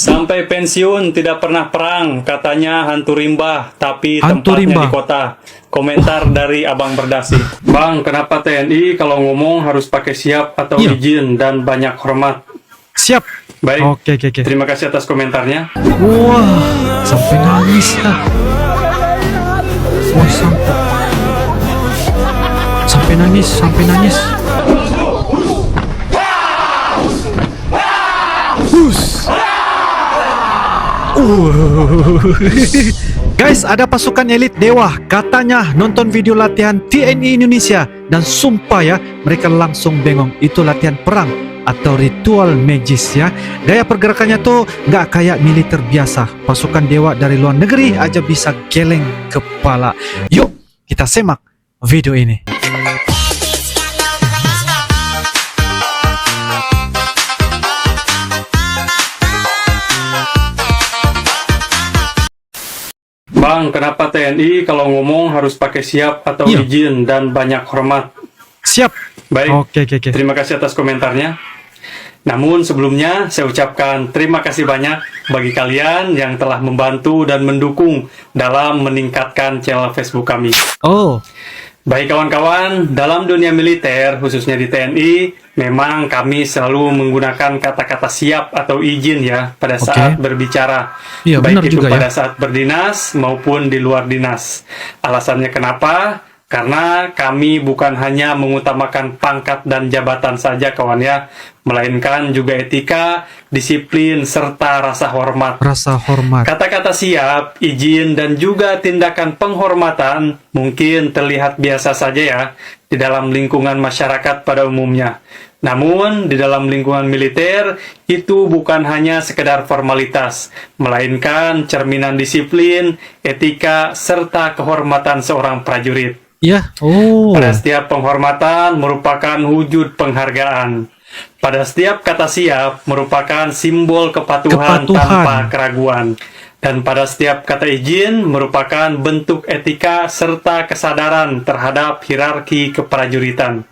Sampai pensiun tidak pernah perang, katanya hantu rimba, tapi Hantu tempatnya rimba. di kota. Komentar dari Abang Berdasi. Bang, kenapa TNI kalau ngomong harus pakai siap atau Iya. izin dan banyak hormat? Siap. Baik, Oke. terima kasih atas komentarnya. Wah, sampai nangis ya. Wah, sampai nangis. Hus. Guys, ada pasukan elit dewa. Katanya nonton video latihan TNI Indonesia dan sumpah ya, mereka langsung bengong. Itu latihan perang atau ritual magis ya. Gaya pergerakannya tuh nggak kayak militer biasa. Pasukan dewa dari luar negeri aja bisa geleng kepala. Yuk, kita simak video ini. Bang, kenapa TNI kalau ngomong harus pakai siap atau Iya. izin dan banyak hormat? Siap. Baik, Oke. terima kasih atas komentarnya. Namun sebelumnya saya ucapkan terima kasih banyak bagi kalian yang telah membantu dan mendukung dalam meningkatkan channel Facebook kami. Oh, Baik kawan-kawan, dalam dunia militer, khususnya di TNI, memang kami selalu menggunakan kata-kata siap atau izin ya pada saat berbicara. Iya, benar Baik itu juga ya. pada saat berdinas maupun di luar dinas. Alasannya kenapa? Karena kami bukan hanya mengutamakan pangkat dan jabatan saja kawan ya, melainkan juga etika, disiplin, serta rasa hormat. rasa hormat. Kata-kata siap, izin, dan juga tindakan penghormatan mungkin terlihat biasa saja ya di dalam lingkungan masyarakat pada umumnya. Namun, di dalam lingkungan militer, itu bukan hanya sekedar formalitas, melainkan cerminan disiplin, etika, serta kehormatan seorang prajurit. Ya. Oh. Pada setiap penghormatan merupakan wujud penghargaan. Pada setiap kata siap merupakan simbol kepatuhan tanpa keraguan. Dan pada setiap kata izin merupakan bentuk etika serta kesadaran terhadap hierarki keprajuritan.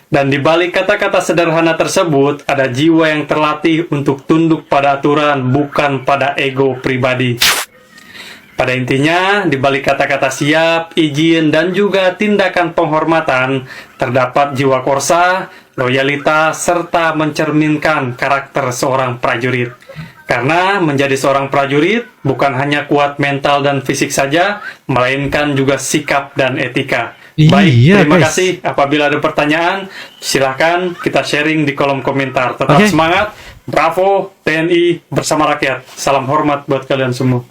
Dan di balik kata-kata sederhana tersebut ada jiwa yang terlatih untuk tunduk pada aturan, bukan pada ego pribadi. Pada intinya, di balik kata-kata siap, izin, dan juga tindakan penghormatan, terdapat jiwa korsa, loyalitas, serta mencerminkan karakter seorang prajurit. Karena menjadi seorang prajurit bukan hanya kuat mental dan fisik saja, melainkan juga sikap dan etika. Baik, Iya, terima guys. kasih. Apabila ada pertanyaan, silahkan kita sharing di kolom komentar. Tetap Oke. semangat, bravo, TNI bersama rakyat. Salam hormat buat kalian semua.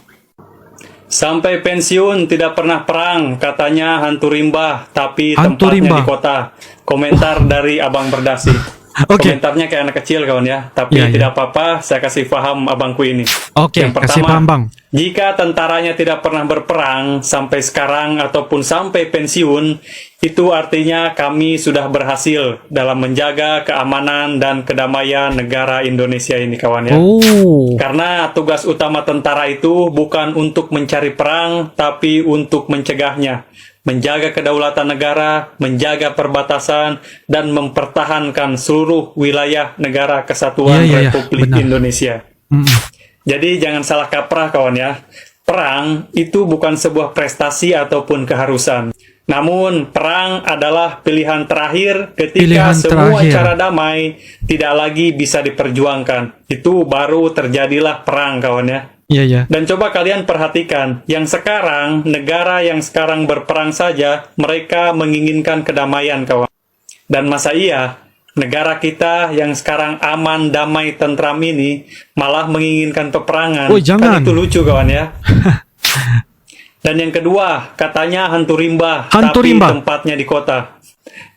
Sampai pensiun tidak pernah perang, katanya hantu rimba, tapi Hantu tempatnya rimba. di kota. Komentar dari Abang Berdasi. Oke. Komentarnya kayak anak kecil kawan ya, tapi Iya, iya. tidak apa-apa, saya kasih paham abangku ini. Oke, Yang kasih pertama, paham, Bang. jika tentaranya tidak pernah berperang sampai sekarang ataupun sampai pensiun, itu artinya kami sudah berhasil dalam menjaga keamanan dan kedamaian negara Indonesia ini kawan ya. Oh. Karena tugas utama tentara itu bukan untuk mencari perang, tapi untuk mencegahnya. Menjaga kedaulatan negara, menjaga perbatasan, dan mempertahankan seluruh wilayah negara kesatuan Iya, Republik benar. Indonesia. Jadi jangan salah kaprah kawan ya. Perang itu bukan sebuah prestasi ataupun keharusan. Namun perang adalah pilihan terakhir ketika Pilihan semua terakhir. cara damai tidak lagi bisa diperjuangkan. Itu baru terjadilah perang kawan ya. Iya. Dan coba kalian perhatikan, yang sekarang, negara yang sekarang berperang saja, mereka menginginkan kedamaian kawan. Dan masa iya, negara kita yang sekarang aman, damai, tentram ini, malah menginginkan peperangan. Oh, jangan. Kan itu lucu kawan ya. Dan yang kedua, katanya hantu rimba, Hantu tapi rimba. tempatnya di kota.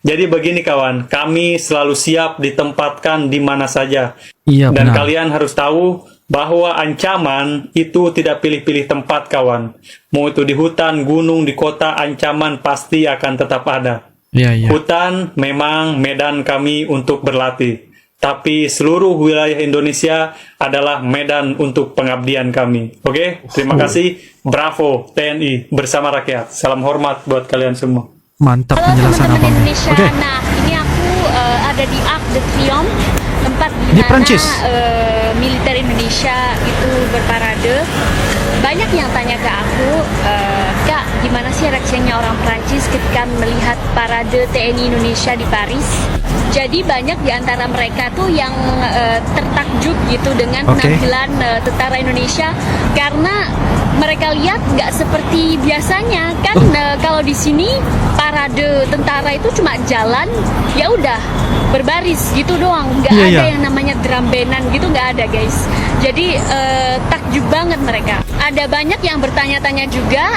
Jadi begini kawan, kami selalu siap ditempatkan di mana saja. Iya, Dan benar. kalian harus tahu bahwa ancaman itu tidak pilih-pilih tempat kawan. Mau itu di hutan, gunung, di kota, ancaman pasti akan tetap ada. Iya. Hutan memang medan kami untuk berlatih. Tapi seluruh wilayah Indonesia adalah medan untuk pengabdian kami. Oke? Terima kasih. Bravo TNI bersama rakyat. Salam hormat buat kalian semua. Mantap Halo penjelasan teman-teman Abang. Indonesia. Oke. Nah, ini aku ada di Arc de Triomphe, tempat Di Prancis? militer Indonesia itu berparade, banyak yang tanya ke aku, Kak, gimana sih reaksinya orang Prancis ketika melihat parade TNI Indonesia di Paris? Jadi banyak di antara mereka tuh yang tertakjub gitu dengan penampilan tentara Indonesia, karena mereka lihat nggak seperti biasanya kan. Kalau di sini parade tentara itu cuma jalan, ya udah berbaris gitu doang, nggak ada yang namanya drum bandan gitu, nggak ada guys. Jadi takjub banget mereka. Ada banyak yang bertanya-tanya juga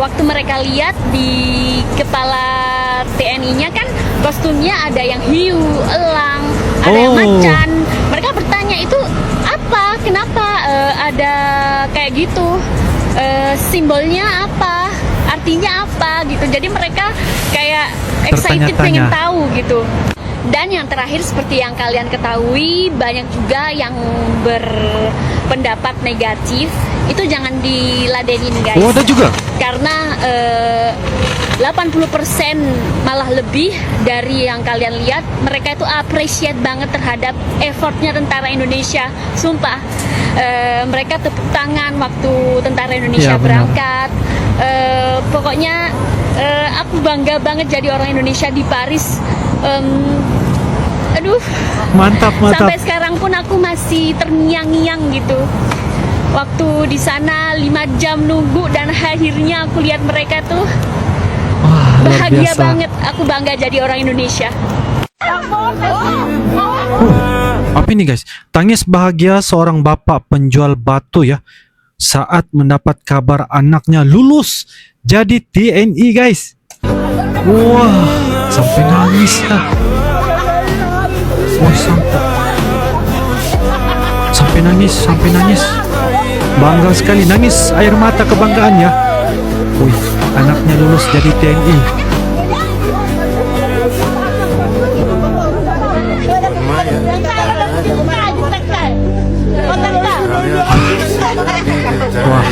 waktu mereka lihat di kepala TNI-nya kan kostumnya ada yang hiu, elang, ada yang macan. Mereka bertanya itu apa, kenapa ada kayak gitu, simbolnya apa, artinya apa gitu. Jadi mereka kayak excited pengen tahu gitu. Dan yang terakhir, seperti yang kalian ketahui, banyak juga yang berpendapat negatif. Itu jangan diladenin guys. Oh, ada juga? Karena 80% malah lebih dari yang kalian lihat, mereka itu appreciate banget terhadap effortnya tentara Indonesia. Sumpah, mereka tepuk tangan waktu tentara Indonesia berangkat. Pokoknya aku bangga banget jadi orang Indonesia di Paris. Aduh, mantap. Sampai sekarang pun aku masih terngiang-ngiang gitu. Waktu di sana 5 jam nunggu dan akhirnya aku lihat mereka tuh. Wah, bahagia banget. Aku bangga jadi orang Indonesia. Apa ini guys? Tangis bahagia seorang bapak penjual batu ya saat mendapat kabar anaknya lulus jadi TNI guys. Wah, sampai nangis ya. Wah, sampai nangis. Bangga sekali, nangis air mata kebanggaan ya. Wih, anaknya lulus jadi TNI. Wah.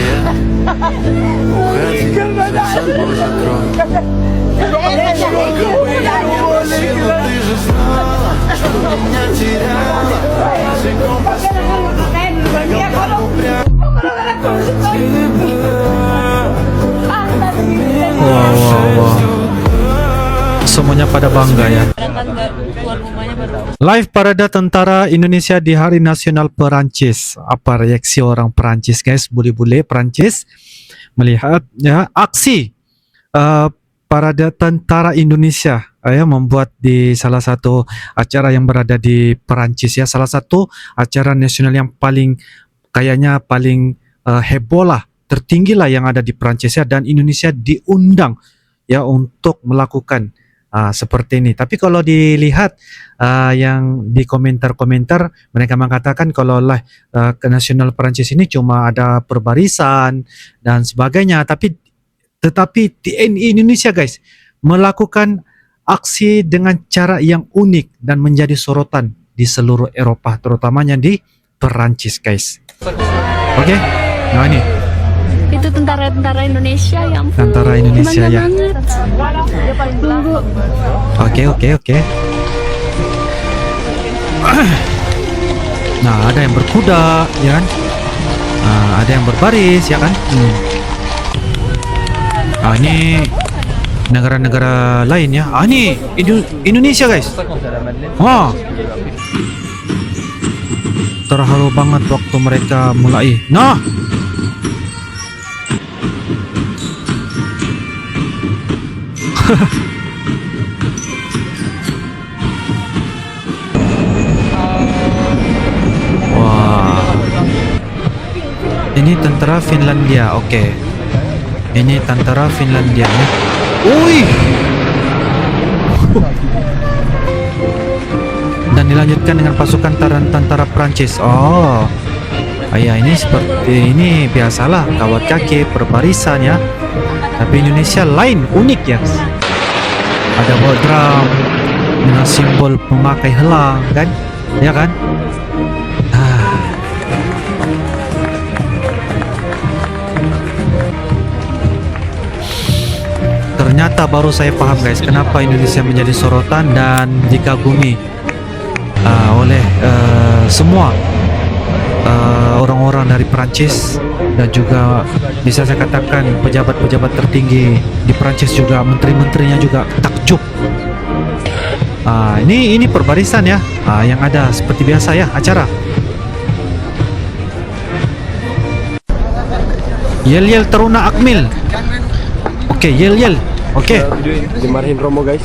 Wow. Semuanya pada bangga ya. Live parade tentara Indonesia di Hari Nasional Perancis. Apa reaksi orang Perancis guys? Bule-bule Perancis melihat ya aksi parade tentara Indonesia membuat di salah satu acara yang berada di Perancis ya. Salah satu acara nasional yang paling kayaknya paling heboh lah, tertinggi lah yang ada di Perancis ya, dan Indonesia diundang ya untuk melakukan seperti ini. Tapi kalau dilihat yang di komentar-komentar, mereka mengatakan kalau ke nasional Perancis ini cuma ada perbarisan dan sebagainya. Tetapi TNI Indonesia guys melakukan aksi dengan cara yang unik dan menjadi sorotan di seluruh Eropa, terutamanya di Perancis guys. Oke, nah ini itu tentara Indonesia yang tentara Indonesia ya. Tunggu. Oke. Nah, ada yang berkuda ya kan, ada yang berbaris ya kan. Ini negara-negara lain ya. Ini Indonesia guys. Terharu banget waktu mereka mulai. Nah, wah, ini tentara Finlandia. Oke, ini tentara Finlandia ya. Wih, dan dilanjutkan dengan pasukan tentara Prancis. Oh, ya ini seperti ini biasalah, kawat kaki perbarisan ya. Tapi Indonesia lain, unik ya. Ada bawa drum dengan simbol memakai helang kan, ya kan? Ternyata baru saya paham guys, kenapa Indonesia menjadi sorotan dan dikagumi oleh semua orang-orang dari Perancis, dan juga bisa saya katakan pejabat-pejabat tertinggi di Perancis juga, menteri-menterinya juga takjub. Ini perbarisan ya, yang ada seperti biasa ya acara. Yel-yel Taruna Akmil. Oke, yel-yel. Oke. Dimarahin Romo guys.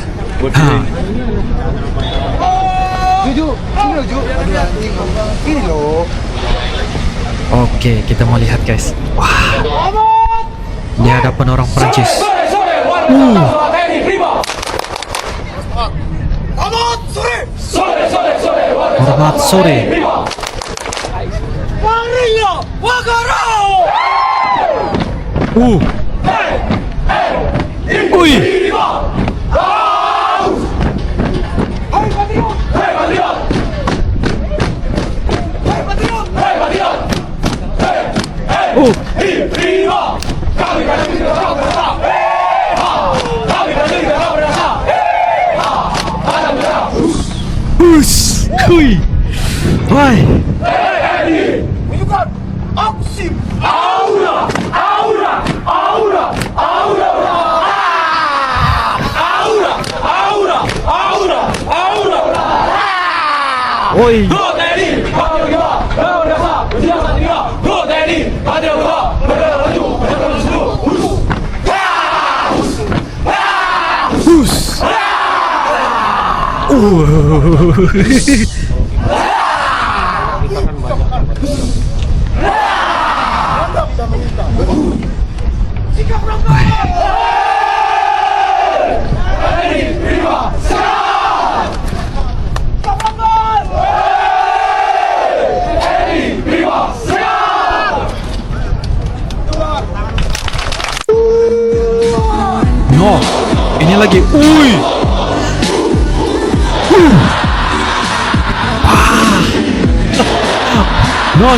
Oke, kita mau lihat guys. Wah, di hadapan orang Perancis. Hormat sore. Ui. Hui. Why? Oi. No, ini lagi. Ui. No.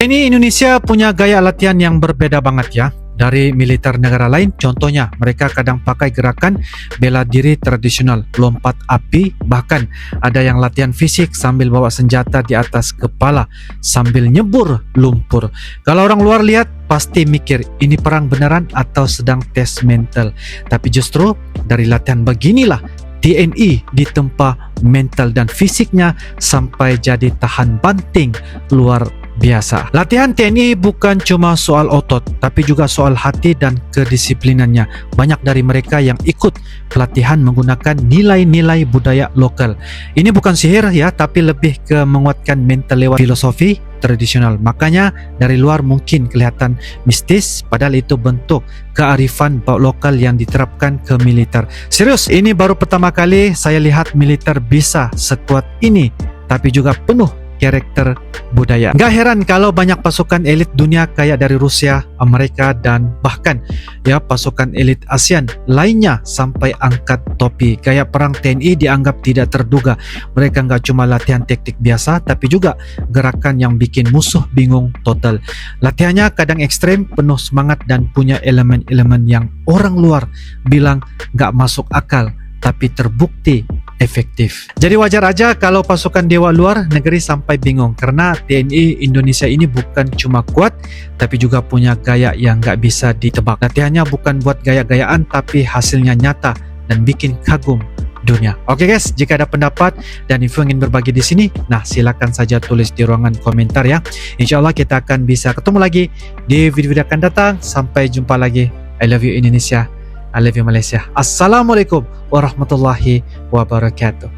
Ini Indonesia punya gaya latihan yang berbeda banget ya dari militer negara lain. Contohnya, mereka kadang pakai gerakan bela diri tradisional, lompat api, bahkan ada yang latihan fisik sambil bawa senjata di atas kepala sambil nyebur lumpur. Kalau orang luar lihat pasti mikir ini perang beneran atau sedang tes mental. Tapi justru dari latihan beginilah TNI ditempa mental dan fisiknya sampai jadi tahan banting luar biasa. Latihan TNI bukan cuma soal otot, tapi juga soal hati dan kedisiplinannya. Banyak dari mereka yang ikut pelatihan menggunakan nilai-nilai budaya lokal. Ini bukan sihir ya, tapi lebih ke menguatkan mental lewat filosofi tradisional. Makanya dari luar mungkin kelihatan mistis, padahal itu bentuk kearifan lokal yang diterapkan ke militer. Serius, ini baru pertama kali saya lihat militer bisa sekuat ini, tapi juga penuh karakter budaya. Gak heran kalau banyak pasukan elit dunia kayak dari Rusia, Amerika, dan bahkan ya pasukan elit ASEAN lainnya sampai angkat topi. Kayak perang TNI dianggap tidak terduga. Mereka gak cuma latihan taktik biasa, tapi juga gerakan yang bikin musuh bingung total. Latihannya kadang ekstrem, penuh semangat, dan punya elemen-elemen yang orang luar bilang gak masuk akal, tapi terbukti efektif. Jadi wajar aja kalau pasukan dewa luar negeri sampai bingung, karena TNI Indonesia ini bukan cuma kuat, tapi juga punya gaya yang gak bisa ditebak. Latihannya bukan buat gaya-gayaan, tapi hasilnya nyata dan bikin kagum dunia. Oke guys, jika ada pendapat dan info ingin berbagi di sini, nah silakan saja tulis di ruangan komentar ya. Insya Allah kita akan bisa ketemu lagi di video-video akan datang. Sampai jumpa lagi. I love you Indonesia. I love you Malaysia. Assalamualaikum warahmatullahi wabarakatuh.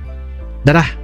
Dadah.